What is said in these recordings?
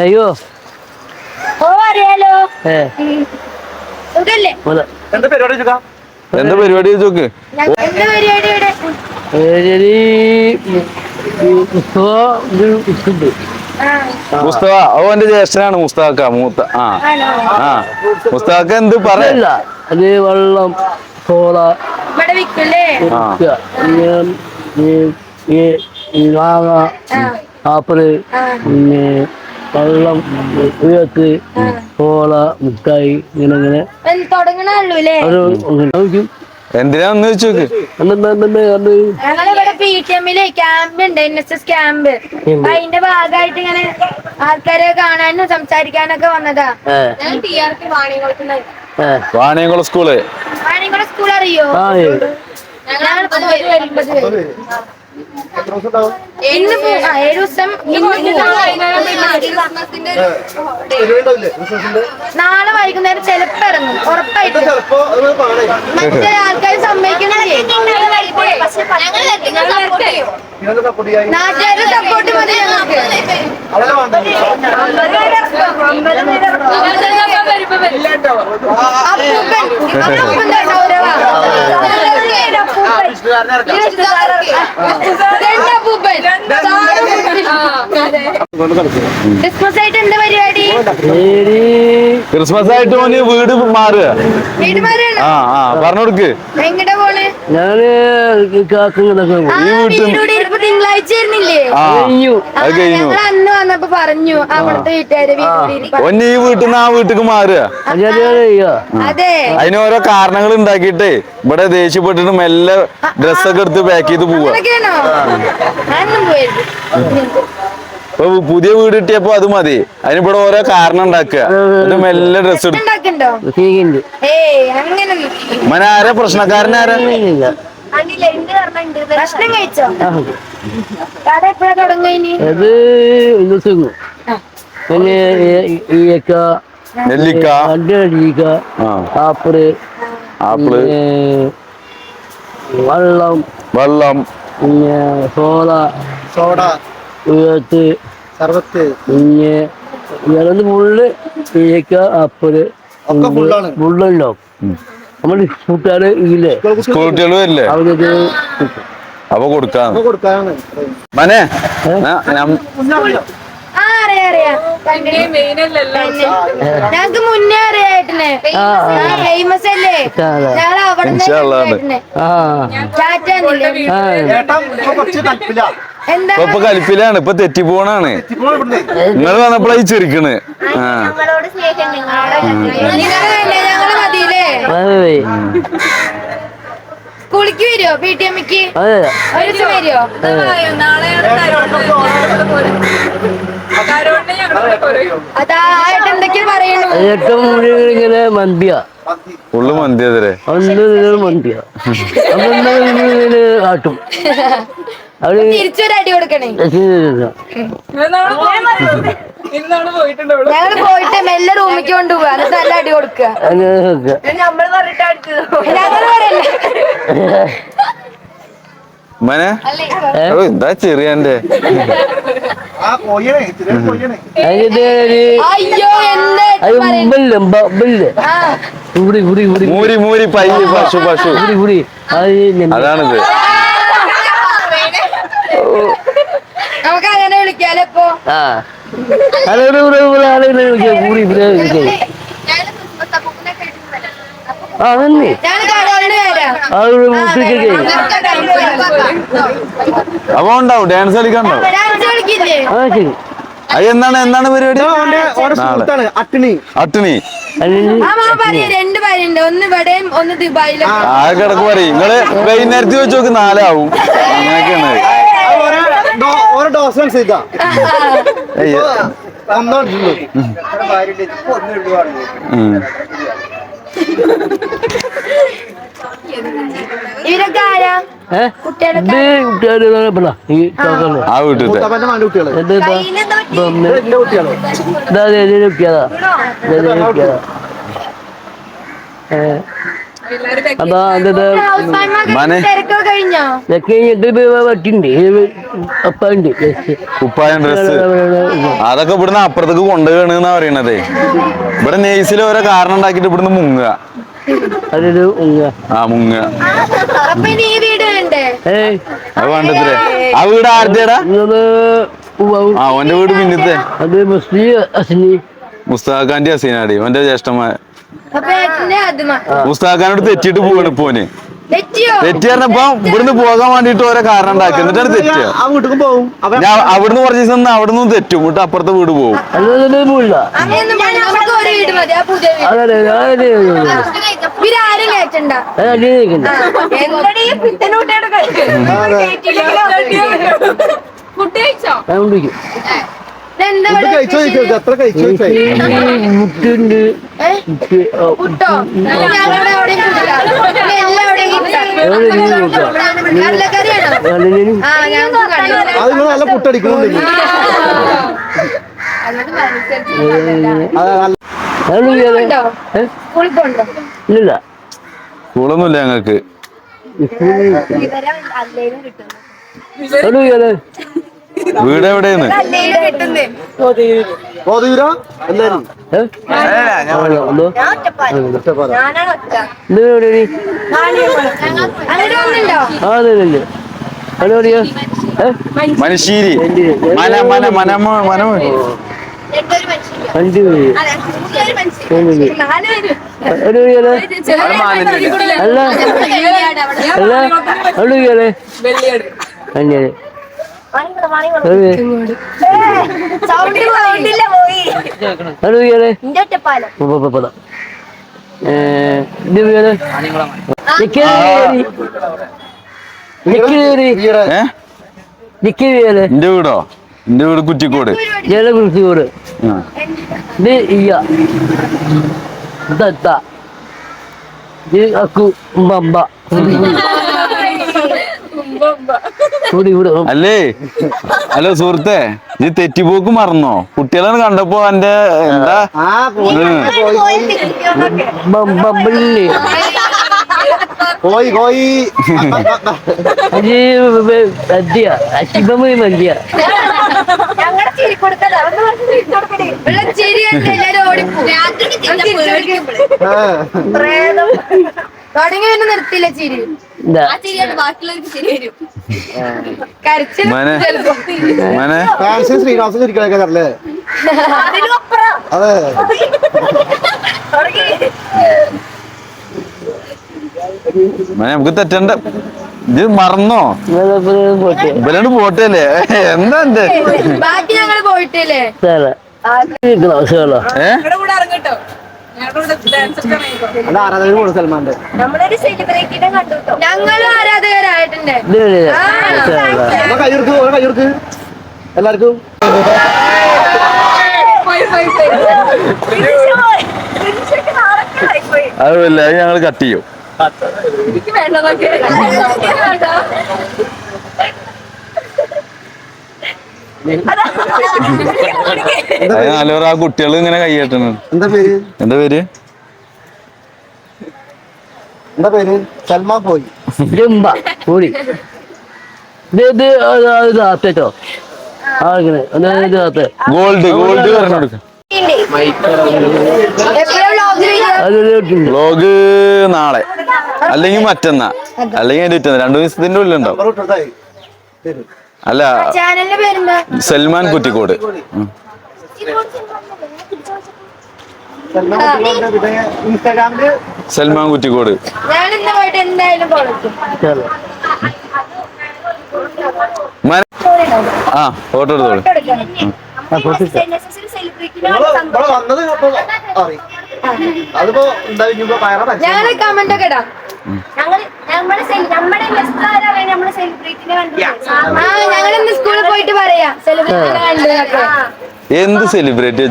അയ്യോ ഓ അറിയാലോ. എന്താ പരിപാടി ചോക്ക്? എന്താ പരിപാടി ഇവിടെ? മുസ്തഫ ഓന്റെ ജ്യേഷ്ഠനാണ് മുസ്താഖ മൂത്ത. മുസ്താഖ എന്ത് പറയല്ല. അത് വെള്ളം സോള ഇവിടെ വിൽക്കില്ലേ? മാങ്ങ ആപ്പിള് പിന്നെ വെള്ളം ഉയർത്ത് സോള മിഠായി ഇങ്ങനെ തുടങ്ങണുള്ളൂല്ലേ? എന്തിനാ ഒന്ന് വെച്ചോക്ക്. ഞങ്ങളിവിടെ PTM-ല് ക്യാമ്പ് ഉണ്ട്, NSS ക്യാമ്പ്. അതിന്റെ ഭാഗമായിട്ട് ഇങ്ങനെ ആൾക്കാരെ കാണാനും സംസാരിക്കാനൊക്കെ വന്നതാ. വാണിയംകുളം സ്കൂള്. വാണിയംകുളം സ്കൂൾ അറിയോ? ഇന്ന് 7 ദിവസം. നാളെ വൈകുന്നേരം ചിലപ്പോ ഇറങ്ങും, ഉറപ്പായിട്ടും. മറ്റേ ആൾക്കാർ സമ്മതിക്കണില്ലേ? നാട്ടുകാരുടെ സപ്പോർട്ട് മതി ഞങ്ങൾക്ക്. ക്രിസ്മസ് ആയിട്ട് എന്താ പരിപാടി? ക്രിസ്മസ് ആയിട്ട് ഓന് വീട് മാറുക. വീട് മാറുകയാണ്. പറഞ്ഞു കൊടുക്ക്. എങ്ങടെ പോണ്? ഞാന് തിങ്കളാഴ്ച ആയിരുന്നില്ലേ? ഞങ്ങൾ അന്ന് വന്നപ്പോ പറഞ്ഞു അവിടുത്തെ വീട്ടുകാര് ഒന്നെ ഈ വീട്ടിൽ നിന്ന് ആ വീട്ടിക്ക് മാറുക. അതെ, അതിന് ഓരോ കാരണങ്ങൾ ഉണ്ടാക്കിയിട്ടേ ഇവിടെ ദേഷ്യപ്പെട്ടിട്ട് മെല്ലെ ഡ്രസ്സൊക്കെ എടുത്ത് പാക്ക് ചെയ്ത് പോവാ. ഇപ്പൊ പുതിയ വീട് കിട്ടിയപ്പോ അത് മതി, അതിനിവിടെ ഓരോ കാരണം ഉണ്ടാക്കുക. ഇത് മെല്ലെ ഡ്രസ് മന ആരാ പ്രശ്നക്കാരനാരാ? ഭക്ഷണം കഴിച്ചോ? കട എപ്പോഴാ തുടങ്ങി? പിന്നെ നെല്ലിക്ക, ആപ്പിള് വെള്ളം പിന്നെ സോഡ ഉയർത്ത് പിന്നെ ഇളന്ന് ഫുള്ള് തേക്ക ആപ്പിള് ഫുള്ളുണ്ടോ? നമ്മള് കൂട്ടുകാര് ഇല്ലേ സ്കൂൾ കുട്ടികൾ വരില്ലേ? അവർക്ക് അപ്പൊ കൊടുക്കാന്ന് മനെ ഞങ്ങക്ക് മുന്നേ അറിയായിട്ടില്ലേ? ഫേമസ് അല്ലേ? ഞങ്ങൾ അവിടെ ഇപ്പൊ കലിപ്പിലാണ്, ഇപ്പൊ തെറ്റിപ്പോണാണ്. നിങ്ങൾ വന്നപ്പോഴാ ഈ ചെറിക്കണ്. ഞങ്ങള് മതിയില്ലേ? സ്കൂളിക്ക് വരുമോ? PTM-ക്ക് ഒരു ദിവസം വരുമോ? അതായിട്ട് എന്തൊക്കെയാ പറയണു? ഇങ്ങനെ മന്തിയാ ഫുള്ള് മന്തിയതരെ മന്തിയാ കാട്ടും. തിരിച്ചൊരു അടി കൊടുക്കണേ. ഞങ്ങള് പോയിട്ട് മെല്ലെ റൂമിക്ക് കൊണ്ടുപോവാ, എന്നിട്ട് നല്ല അടി കൊടുക്കുക. ഞങ്ങള് പറയല്ലേ മനെ എന്താ ചെറിയന്റെ മൂരി മൂരി പയ്യ പശു പശു അതാണിത്. നമുക്ക് അങ്ങനെ വിളിക്കാലോ ഇപ്പൊ. അപ്പൊ ഉണ്ടാവും ഡാൻസ് കളിക്കാണ്ടാവും. എന്താണ് പരിപാടി? അട്ടിണി രണ്ട് പേരുണ്ട്, ഒന്ന് ഇവിടെയും ഒന്ന് ദുബായിലും. ആ കിടക്ക് പറയും. നിങ്ങള് വൈകുന്നേരത്തിൽ വെച്ച് നോക്ക് 4 ആവും. അങ്ങനെയൊക്കെയാണ്. ഇവരൊക്കെ ആരാ? കുട്ടികളൊക്കെ ആ വീട്ടിൽ അപ്പൊ അത് മനെ തിരക്കൊക്കെ കഴിഞ്ഞോ? വട്ടിണ്ട് അപ്പ ഉണ്ട് കുപ്പായം ഡ്രസ് അതൊക്കെ ഇവിടുന്ന് അപ്പുറത്തേക്ക് കൊണ്ടുപോകണെന്നാ പറയണതേ. ഇവിടെ നെയ്സിൽ ഓരോ കാരണം ഉണ്ടാക്കിട്ട് ഇവിടുന്ന് മുങ്ങുക. അതൊരു ആ മുങ്ങുക. അപ്പൊ ഇനി ഈ വീട് വേണ്ടേ? അത് വേണ്ടത്രേ. ആ വീട് ആരുടെടാ? ആ ഓന്റെ വീട് പിന്നത്തെ അത് മുസ്ലിം മുസ്താഖാന്റെ ഹസീനാടി ഓന്റെ ജ്യേഷ്ഠന്മാർ. അപ്പൊ ഏട്ടന്റെ ആദ്യമ മുസ്താഖാനോട് തെറ്റിട്ട് പോവാണ് ഇപ്പോന്. തെറ്റിയോ? തെറ്റി പറഞ്ഞപ്പോ ഇവിടുന്ന് പോകാൻ വേണ്ടിട്ട് ഓരോ കാരണം ഉണ്ടാക്കി എന്നിട്ടാണ് തെറ്റുക. ഞാൻ അവിടുന്ന് കുറച്ച് ദിവസം നിന്ന് അവിടുന്ന് തെറ്റും എന്നിട്ട് അപ്പുറത്തെ വീട് പോകും. അങ്ങനെയൊന്നും വേണ്ട, നമുക്ക് ഒരു വീട് മതി. ആ പുതിയ വീട് ആരും കയറ്റണ്ട. എന്തടി പിത്തനൂട്ടയുടെ ഫുഡ് കഴിച്ചോ? എന്താ മുട്ടുണ്ട് പുട്ടോ? ഞങ്ങളുടെ അവിടെയും കടലക്കറിയാണോ? ആ ഞങ്ങൾക്ക് നല്ല പുട്ടടിക്കുന്നുണ്ട്. സ്കൂളിൽ പോണ്ടോ? ഇല്ല സ്കൂളൊന്നുമില്ല ഞങ്ങക്ക്. വീട് എവിടെയാണ്? മനുഷ്യരി മന മന മനമ മനമ എന്റെ വീടോ? എന്റെ വീട് കുറ്റിക്കോട്. കുറ്റിക്കോട് അല്ലേ? ഹലോ സുഹൃത്തെ, ഈ തെറ്റിപ്പോക്ക് മറന്നോ? കുട്ടികളെ കണ്ടപ്പോ എന്റെ എന്താ തുടങ്ങി പിന്നെ നിർത്തില്ല ചിരി. മനെ മനെ ശ്രീനിവാസൻ ചിരിക്കണേ. അതെ മനെ നമുക്ക് തെറ്റണ്ട. ഇത് മറന്നോ? ഇവരോട് പോട്ടല്ലേ? എന്താ എന്റെ ബാക്കി ഞങ്ങള് പോയിട്ടില്ലേ? സൽമാന്റെ ഞങ്ങളും ആരാധകരായിട്ടുണ്ട്. കയ്യൂർക്ക് എല്ലാവർക്കും അതല്ല, അത് ഞങ്ങൾ കട്ട് ചെയ്യും. നല്ലവർ ആ കുട്ടികൾ ഇങ്ങനെ കൈയ്യട്ടണ്. എന്താ പേര്? എന്താ പേര്? എന്താ പേര്? സൽമാൻ പോയി കൂടി ഗോൾഡ് ഗോൾഡ് പറഞ്ഞു കൊടുക്ക. വ്ലോഗ് നാളെ അല്ലെങ്കിൽ മറ്റന്നാ അല്ലെങ്കിൽ അതിന്റെ പിറ്റേന്ന് 2 ദിവസത്തിന്റെ ഉള്ളിലുണ്ടാവും. അല്ല, ചാനലിന്റെ പേരെന്താ? സൽമാൻ കുറ്റിക്കോട്. ഇൻസ്റ്റാഗ്രാമില് സൽമാൻ കുറ്റിക്കോട്. ഞാൻ ഇന്ന് പോയിട്ട് എന്തായാലും പൊളിക്കും. ആ ഫോട്ടോ എടുത്തോളൂ. വന്നത് അതിപ്പോ ഞങ്ങള് കമന്റ് ഒക്കെ ഇടാം. ഞങ്ങളിന്ന് സ്കൂളിൽ പോയിട്ട് പറയാം സെലിബ്രിറ്റിനെ കണ്ടു. എന്ത് സെലിബ്രേറ്റ്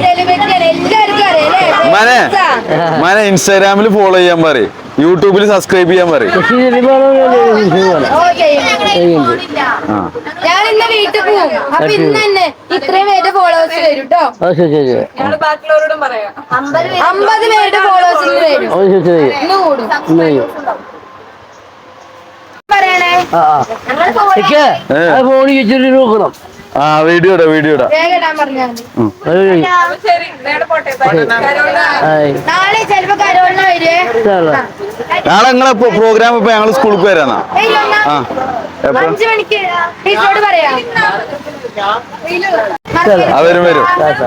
സെലിബ്രിറ്റി എല്ലാവർക്കും അറിയാം. മനെ ഇൻസ്റ്റാഗ്രാമിൽ ഫോളോ ചെയ്യാൻ പറയും. യൂട്യൂബിൽ സബ്സ്ക്രൈബ് ചെയ്യാൻ പറയും ഓ ചെയ്യുന്നുണ്ട്. ആ ഞാൻ ഇന്ന് വീട്ടിൽ പോകും. അപ്പൊ ഇന്ന് തന്നെ ഇത്രയും പേരുടെ ഫോളോവേഴ്സ് വരും കേട്ടോ. ഞങ്ങള് ബാക്കിയുള്ളവരോടും പറയാം. 50 പേരുടെ ഫോളോവേഴ്സ് ഇന്ന് വരും. ഇന്ന് കൂടും. പറയണേ ഫോണിൽ വെച്ചിട്ട് നോക്കണം. ആ വീഡിയോ ഇടാ വേഗം ഇടാൻ പറഞ്ഞാൽ മതി. അപ്പൊ ശരി, നേരെ പോട്ടെ. ബൈ. കരോള. നാളെ ചിലപ്പോ കരോളിന് വരുവേ. നാളെ നിങ്ങളെ പ്രോഗ്രാം ഇപ്പൊ ഞങ്ങള് സ്കൂളിൽ വരാന്നാ ആ എപ്പോ 5 മണിക്ക് ടീച്ചറോട് പറയാം. ആ വരും പോരാട്ടോ.